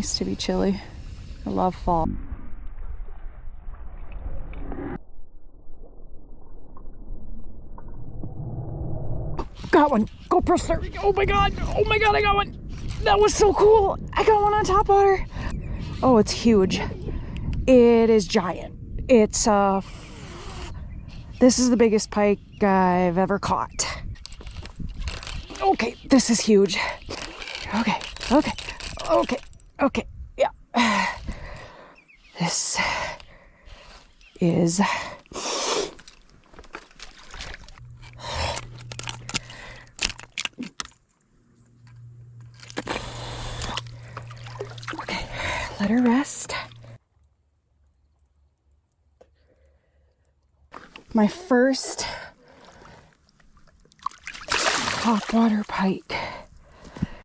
nice to be chilly. I love fall. Got one. GoPro start. Oh my god. Oh my god, I got one. That was so cool. I got one on top water. Oh, it's huge. It is giant. It's this is the biggest pike I've ever caught. Okay, this is huge. Okay, okay, okay, okay, yeah. This is okay, let her rest. My first topwater pike.